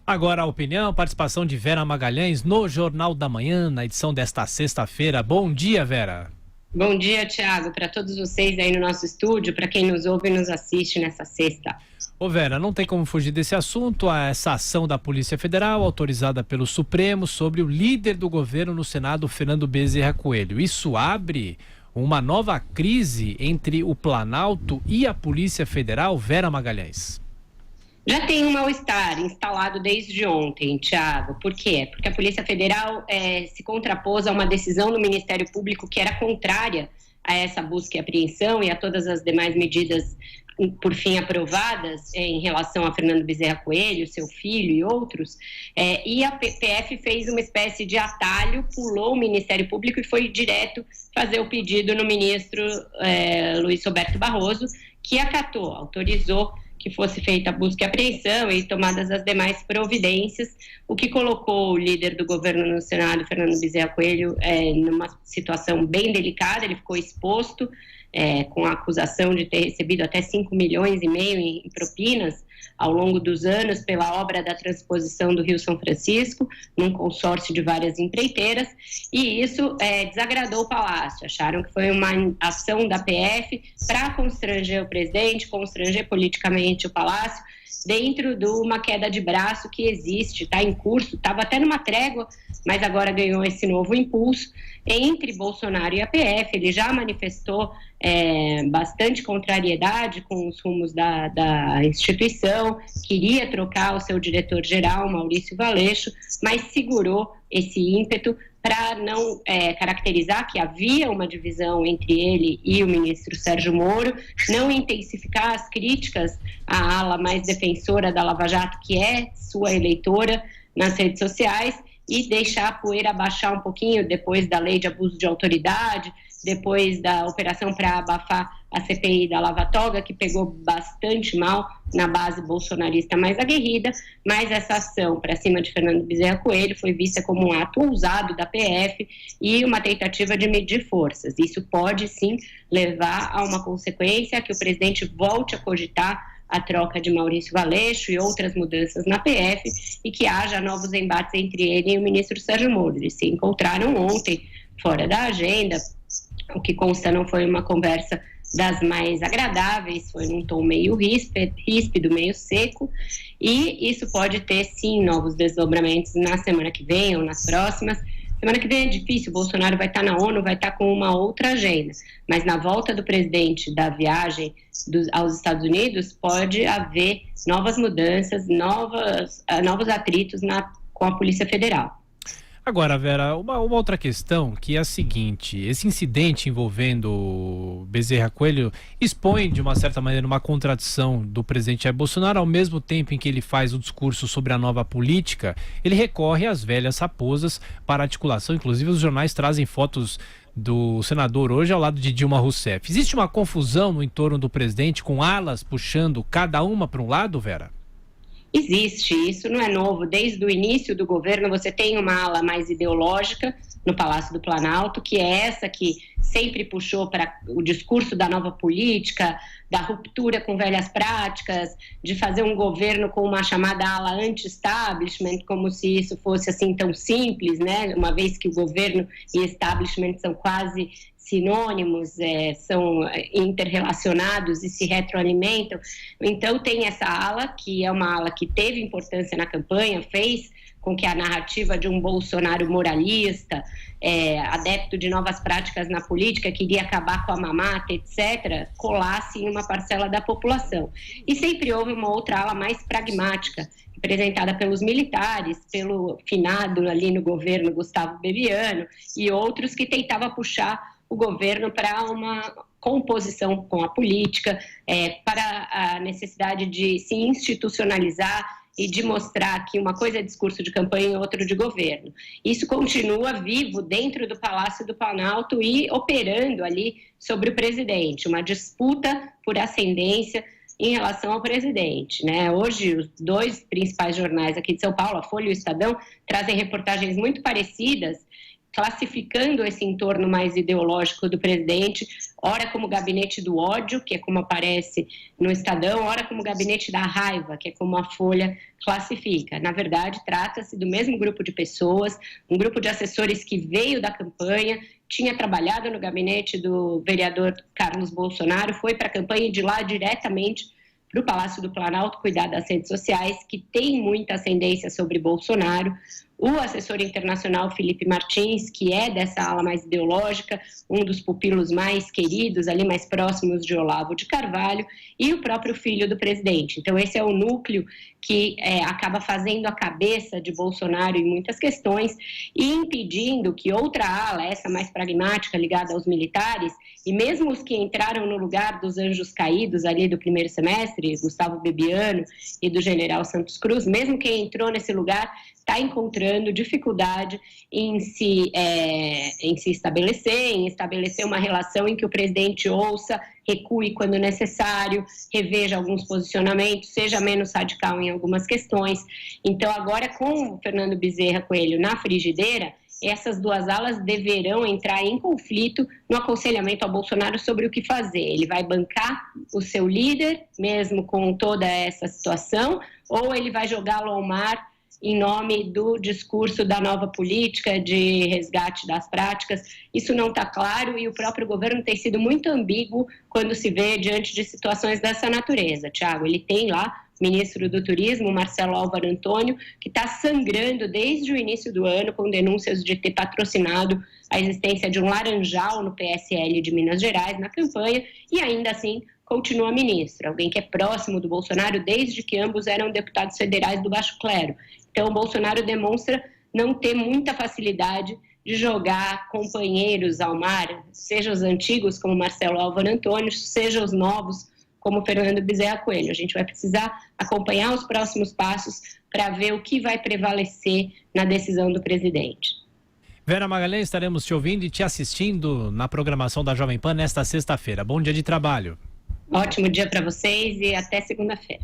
Agora a opinião, participação de Vera Magalhães no Jornal da Manhã, na edição desta sexta-feira. Bom dia, Vera. Bom dia, Thiago, para todos vocês aí no nosso estúdio, para quem nos ouve e nos assiste nessa sexta. Ô Vera, não tem como fugir desse assunto, essa ação da Polícia Federal, autorizada pelo Supremo, sobre o líder do governo no Senado, Fernando Bezerra Coelho. Isso abre uma nova crise entre o Planalto e a Polícia Federal, Vera Magalhães? Já tem um mal-estar instalado desde ontem, Thiago. Por quê? Porque a Polícia Federal se contrapôs a uma decisão do Ministério Público que era contrária a essa busca e apreensão e a todas as demais medidas, por fim, aprovadas em relação a Fernando Bezerra Coelho, seu filho e outros. E a PF fez uma espécie de atalho, pulou o Ministério Público e foi direto fazer o pedido no ministro Luiz Roberto Barroso, que acatou, autorizou que fosse feita a busca e apreensão e tomadas as demais providências, o que colocou o líder do governo no Senado, Fernando Bezerra Coelho, numa situação bem delicada. Ele ficou exposto com a acusação de ter recebido até 5,5 milhões em propinas ao longo dos anos pela obra da transposição do Rio São Francisco, num consórcio de várias empreiteiras, e isso desagradou o Palácio. Acharam que foi uma ação da PF para constranger o presidente, constranger politicamente o Palácio, dentro de uma queda de braço que existe, está em curso, estava até numa trégua, mas agora ganhou esse novo impulso entre Bolsonaro e a PF. Ele já manifestou bastante contrariedade com os rumos da instituição, queria trocar o seu diretor-geral, Maurício Valeixo, mas segurou esse ímpeto para não caracterizar que havia uma divisão entre ele e o ministro Sérgio Moro, não intensificar as críticas à ala mais defensora da Lava Jato, que é sua eleitora, nas redes sociais, e deixar a poeira baixar um pouquinho depois da lei de abuso de autoridade, depois da operação para abafar a CPI da Lava Toga, que pegou bastante mal na base bolsonarista mais aguerrida, mas essa ação para cima de Fernando Bezerra Coelho foi vista como um ato ousado da PF e uma tentativa de medir forças. Isso pode, sim, levar a uma consequência, que o presidente volte a cogitar a troca de Maurício Valeixo e outras mudanças na PF, e que haja novos embates entre ele e o ministro Sérgio Moro. Eles se encontraram ontem fora da agenda. O que consta não foi uma conversa das mais agradáveis, foi num tom meio ríspido, meio seco, e isso pode ter, sim, novos desdobramentos na semana que vem ou nas próximas. Semana que vem é difícil, o Bolsonaro vai estar na ONU, vai estar com uma outra agenda, mas na volta do presidente da viagem aos Estados Unidos pode haver novas mudanças, novos atritos com a Polícia Federal. Agora, Vera, uma outra questão, que é a seguinte: esse incidente envolvendo Bezerra Coelho expõe, de uma certa maneira, uma contradição do presidente Jair Bolsonaro. Ao mesmo tempo em que ele faz o discurso sobre a nova política, ele recorre às velhas raposas para articulação. Inclusive, os jornais trazem fotos do senador hoje ao lado de Dilma Rousseff. Existe uma confusão no entorno do presidente, com alas puxando cada uma para um lado, Vera? Existe, isso não é novo. Desde o início do governo você tem uma ala mais ideológica no Palácio do Planalto, que é essa que sempre puxou para o discurso da nova política, da ruptura com velhas práticas, de fazer um governo com uma chamada ala anti-establishment, como se isso fosse assim tão simples, né? Uma vez que o governo e establishment são quase sinônimos, são interrelacionados e se retroalimentam. Então tem essa ala, que é uma ala que teve importância na campanha, fez com que a narrativa de um Bolsonaro moralista, adepto de novas práticas na política, queria acabar com a mamata, etc., colasse em uma parcela da população. E sempre houve uma outra ala mais pragmática, representada pelos militares, pelo finado ali no governo Gustavo Bebiano e outros, que tentava puxar o governo para uma composição com a política, para a necessidade de se institucionalizar e de mostrar que uma coisa é discurso de campanha e outra de governo. Isso continua vivo dentro do Palácio do Planalto e operando ali sobre o presidente, uma disputa por ascendência em relação ao presidente, né? Hoje, os dois principais jornais aqui de São Paulo, a Folha e o Estadão, trazem reportagens muito parecidas, classificando esse entorno mais ideológico do presidente, ora como gabinete do ódio, que é como aparece no Estadão, ora como gabinete da raiva, que é como a Folha classifica. Na verdade, trata-se do mesmo grupo de pessoas, um grupo de assessores que veio da campanha, tinha trabalhado no gabinete do vereador Carlos Bolsonaro, foi para a campanha e de lá diretamente para o Palácio do Planalto cuidar das redes sociais, que tem muita ascendência sobre Bolsonaro. O assessor internacional Felipe Martins, que é dessa ala mais ideológica, um dos pupilos mais queridos, ali mais próximos de Olavo de Carvalho, e o próprio filho do presidente. Então, esse é o núcleo que acaba fazendo a cabeça de Bolsonaro em muitas questões e impedindo que outra ala, essa mais pragmática, ligada aos militares, e mesmo os que entraram no lugar dos anjos caídos ali do primeiro semestre, Gustavo Bebiano e do general Santos Cruz, mesmo quem entrou nesse lugar está encontrando dificuldade em se estabelecer, em estabelecer uma relação em que o presidente ouça, recue quando necessário, reveja alguns posicionamentos, seja menos radical em algumas questões. Então, agora com o Fernando Bezerra Coelho na frigideira, essas duas alas deverão entrar em conflito no aconselhamento ao Bolsonaro sobre o que fazer. Ele vai bancar o seu líder, mesmo com toda essa situação, ou ele vai jogá-lo ao mar em nome do discurso da nova política de resgate das práticas. Isso não está claro e o próprio governo tem sido muito ambíguo quando se vê diante de situações dessa natureza. Tiago, ele tem lá o ministro do Turismo, Marcelo Álvaro Antônio, que está sangrando desde o início do ano com denúncias de ter patrocinado a existência de um laranjal no PSL de Minas Gerais na campanha e ainda assim continua ministro, alguém que é próximo do Bolsonaro desde que ambos eram deputados federais do Baixo Clero. Então, o Bolsonaro demonstra não ter muita facilidade de jogar companheiros ao mar, seja os antigos, como Marcelo Álvaro Antônio, seja os novos, como Fernando Bezerra Coelho. A gente vai precisar acompanhar os próximos passos para ver o que vai prevalecer na decisão do presidente. Vera Magalhães, estaremos te ouvindo e te assistindo na programação da Jovem Pan nesta sexta-feira. Bom dia de trabalho. Ótimo dia para vocês e até segunda-feira.